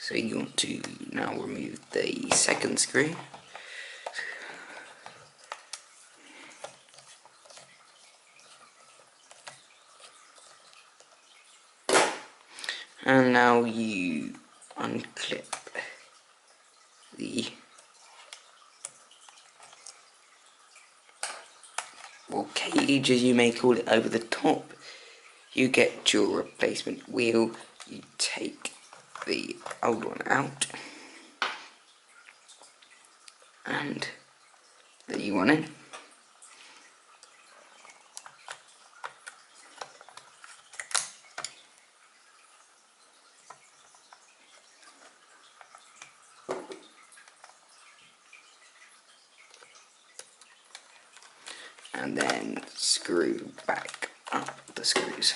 So you want to now remove the second screw. And now you unclip the cage, as you may call it, over the top. You get your replacement wheel, you take the old one out and the new one in. And then screw back up the screws.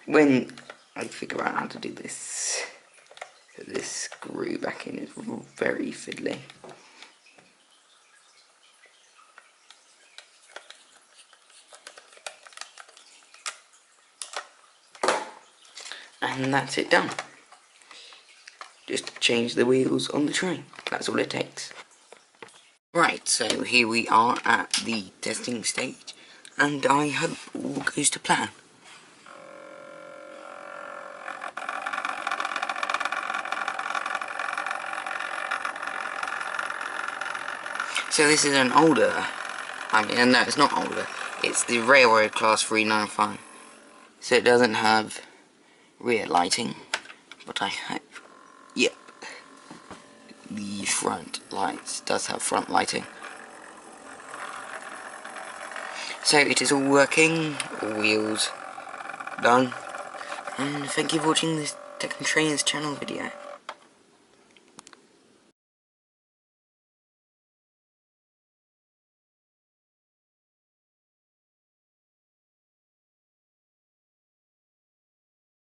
When I figure out how to do this screw back in is very fiddly. And that's it done. Just change the wheels on the train. That's all it takes. Right, so here we are at the testing stage, and I hope all goes to plan. So this is an older, no, it's not older, it's the Railroad Class 395. So it doesn't have rear lighting, but I hope, yep, the front lights does have front lighting. So it is all working, all wheels done, and thank you for watching this Tech and Trainers channel video.